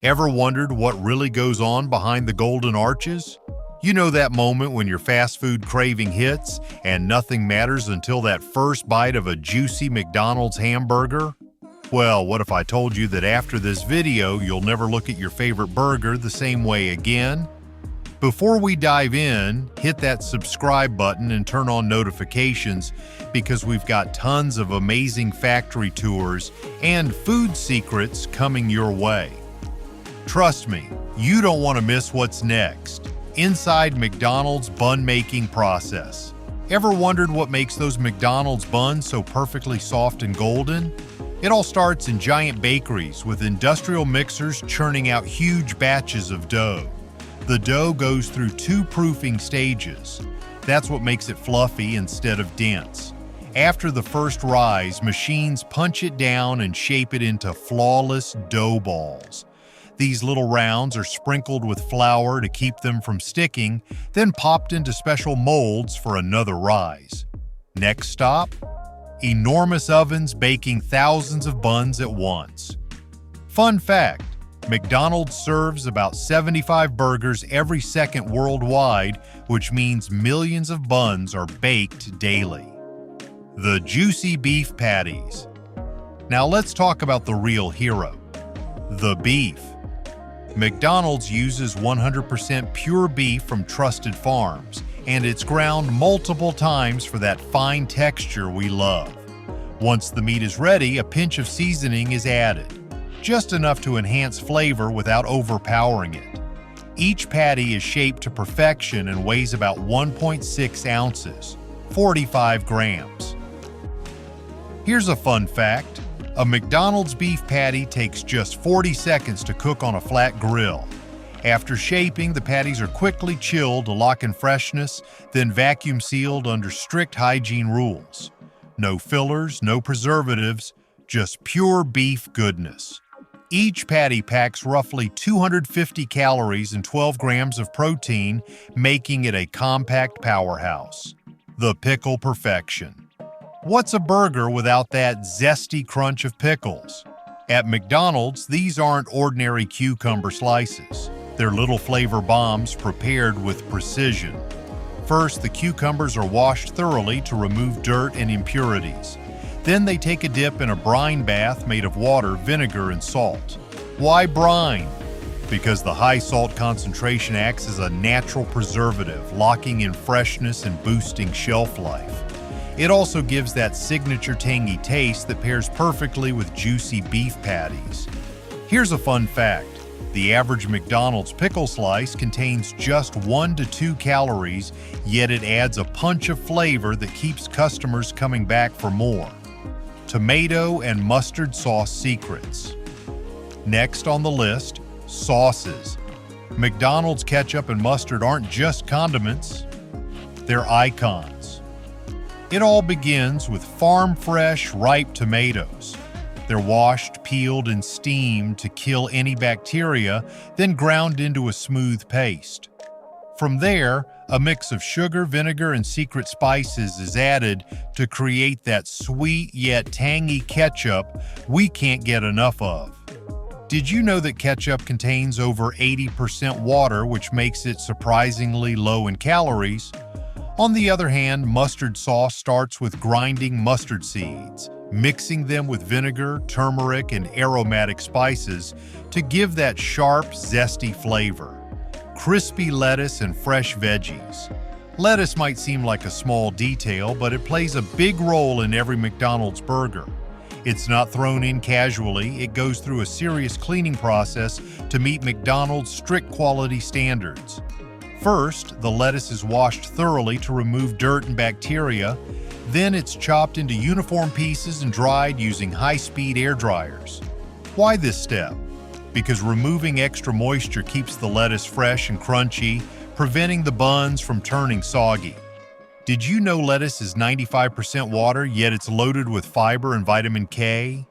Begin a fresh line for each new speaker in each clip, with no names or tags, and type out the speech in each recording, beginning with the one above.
Ever wondered what really goes on behind the golden arches? You know that moment when your fast food craving hits and nothing matters until that first bite of a juicy McDonald's hamburger? Well, what if I told you that after this video, you'll never look at your favorite burger the same way again? Before we dive in, hit that subscribe button and turn on notifications because we've got tons of amazing factory tours and food secrets coming your way. Trust me, you don't want to miss what's next. Inside McDonald's bun-making process. Ever wondered what makes those McDonald's buns so perfectly soft and golden? It all starts in giant bakeries with industrial mixers churning out huge batches of dough. The dough goes through two proofing stages. That's what makes it fluffy instead of dense. After the first rise, machines punch it down and shape it into flawless dough balls. These little rounds are sprinkled with flour to keep them from sticking, then popped into special molds for another rise. Next stop? Enormous ovens baking thousands of buns at once. Fun fact, McDonald's serves about 75 burgers every second worldwide, which means millions of buns are baked daily. The juicy beef patties. Now let's talk about the real hero, the beef. McDonald's uses 100% pure beef from trusted farms, and it's ground multiple times for that fine texture we love. Once the meat is ready, a pinch of seasoning is added, just enough to enhance flavor without overpowering it. Each patty is shaped to perfection and weighs about 1.6 ounces, 45 grams. Here's a fun fact. A McDonald's beef patty takes just 40 seconds to cook on a flat grill. After shaping, the patties are quickly chilled to lock in freshness, then vacuum sealed under strict hygiene rules. No fillers, no preservatives, just pure beef goodness. Each patty packs roughly 250 calories and 12 grams of protein, making it a compact powerhouse. The pickle perfection. What's a burger without that zesty crunch of pickles? At McDonald's, these aren't ordinary cucumber slices. They're little flavor bombs prepared with precision. First, the cucumbers are washed thoroughly to remove dirt and impurities. Then they take a dip in a brine bath made of water, vinegar, and salt. Why brine? Because the high salt concentration acts as a natural preservative, locking in freshness and boosting shelf life. It also gives that signature tangy taste that pairs perfectly with juicy beef patties. Here's a fun fact. The average McDonald's pickle slice contains just 1 to 2 calories, yet it adds a punch of flavor that keeps customers coming back for more. Tomato and mustard sauce secrets. Next on the list, sauces. McDonald's ketchup and mustard aren't just condiments, they're icons. It all begins with farm-fresh, ripe tomatoes. They're washed, peeled, and steamed to kill any bacteria, then ground into a smooth paste. From there, a mix of sugar, vinegar, and secret spices is added to create that sweet yet tangy ketchup we can't get enough of. Did you know that ketchup contains over 80% water, which makes it surprisingly low in calories? On the other hand, mustard sauce starts with grinding mustard seeds, mixing them with vinegar, turmeric, and aromatic spices to give that sharp, zesty flavor. Crispy lettuce and fresh veggies. Lettuce might seem like a small detail, but it plays a big role in every McDonald's burger. It's not thrown in casually, it goes through a serious cleaning process to meet McDonald's strict quality standards. First, the lettuce is washed thoroughly to remove dirt and bacteria. Then it's chopped into uniform pieces and dried using high-speed air dryers. Why this step? Because removing extra moisture keeps the lettuce fresh and crunchy, preventing the buns from turning soggy. Did you know lettuce is 95% water, yet it's loaded with fiber and vitamin K?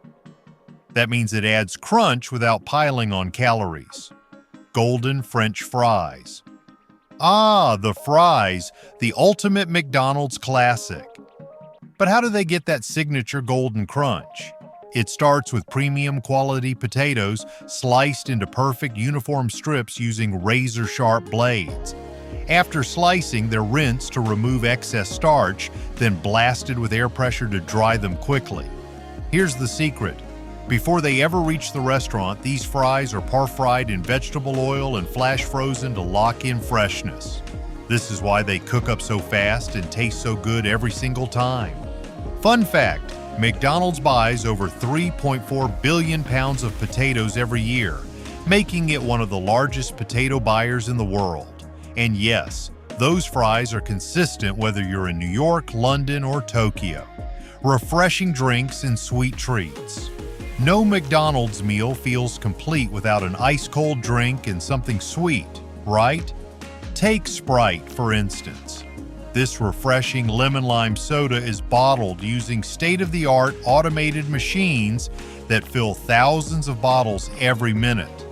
That means it adds crunch without piling on calories. Golden French fries. Ah, the fries, the ultimate McDonald's classic. But how do they get that signature golden crunch? It starts with premium quality potatoes sliced into perfect uniform strips using razor-sharp blades. After slicing, they're rinsed to remove excess starch, then blasted with air pressure to dry them quickly. Here's the secret. Before they ever reach the restaurant, these fries are par-fried in vegetable oil and flash frozen to lock in freshness. This is why they cook up so fast and taste so good every single time. Fun fact, McDonald's buys over 3.4 billion pounds of potatoes every year, making it one of the largest potato buyers in the world. And yes, those fries are consistent whether you're in New York, London, or Tokyo. Refreshing drinks and sweet treats. No McDonald's meal feels complete without an ice-cold drink and something sweet, right? Take Sprite, for instance. This refreshing lemon-lime soda is bottled using state-of-the-art automated machines that fill thousands of bottles every minute.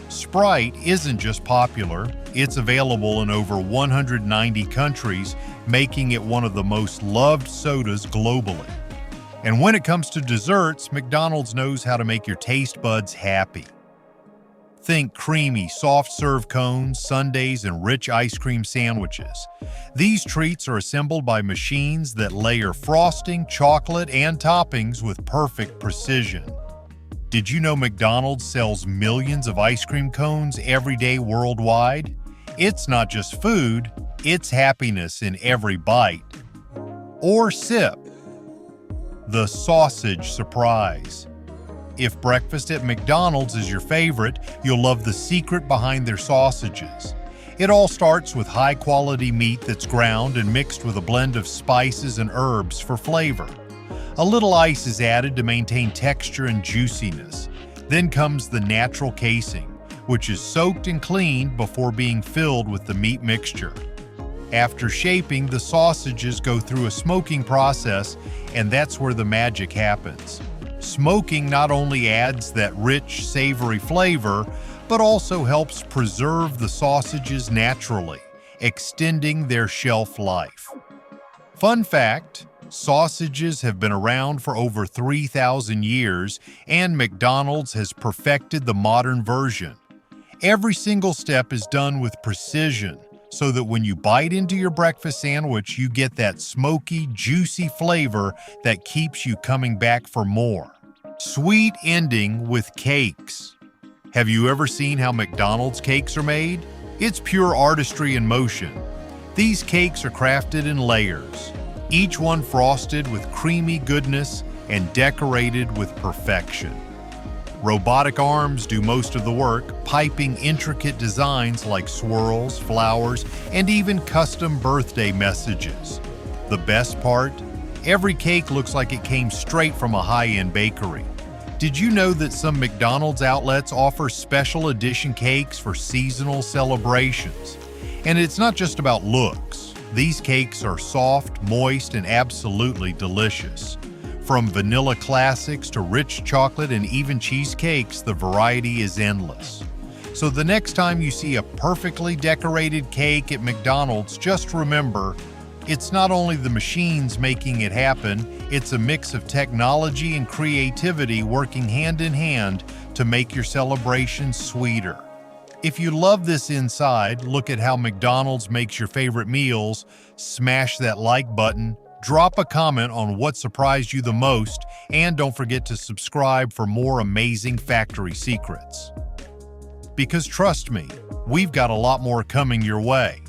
Sprite isn't just popular, it's available in over 190 countries, making it one of the most loved sodas globally. And when it comes to desserts, McDonald's knows how to make your taste buds happy. Think creamy, soft-serve cones, sundaes, and rich ice cream sandwiches. These treats are assembled by machines that layer frosting, chocolate, and toppings with perfect precision. Did you know McDonald's sells millions of ice cream cones every day worldwide? It's not just food, it's happiness in every bite. Or sip. The sausage surprise. If breakfast at McDonald's is your favorite, you'll love the secret behind their sausages. It all starts with high-quality meat that's ground and mixed with a blend of spices and herbs for flavor. A little ice is added to maintain texture and juiciness. Then comes the natural casing, which is soaked and cleaned before being filled with the meat mixture. After shaping, the sausages go through a smoking process, and that's where the magic happens. Smoking not only adds that rich, savory flavor, but also helps preserve the sausages naturally, extending their shelf life. Fun fact, sausages have been around for over 3,000 years, and McDonald's has perfected the modern version. Every single step is done with precision, so that when you bite into your breakfast sandwich, you get that smoky, juicy flavor that keeps you coming back for more. Sweet ending with cakes. Have you ever seen how McDonald's cakes are made? It's pure artistry in motion. These cakes are crafted in layers, each one frosted with creamy goodness and decorated with perfection. Robotic arms do most of the work, piping intricate designs like swirls, flowers, and even custom birthday messages. The best part? Every cake looks like it came straight from a high-end bakery. Did you know that some McDonald's outlets offer special edition cakes for seasonal celebrations? And it's not just about looks. These cakes are soft, moist, and absolutely delicious. From vanilla classics to rich chocolate and even cheesecakes, the variety is endless. So the next time you see a perfectly decorated cake at McDonald's, just remember, it's not only the machines making it happen, it's a mix of technology and creativity working hand in hand to make your celebration sweeter. If you love this inside, look at how McDonald's makes your favorite meals, smash that like button, drop a comment on what surprised you the most, and don't forget to subscribe for more amazing factory secrets. Because trust me, we've got a lot more coming your way.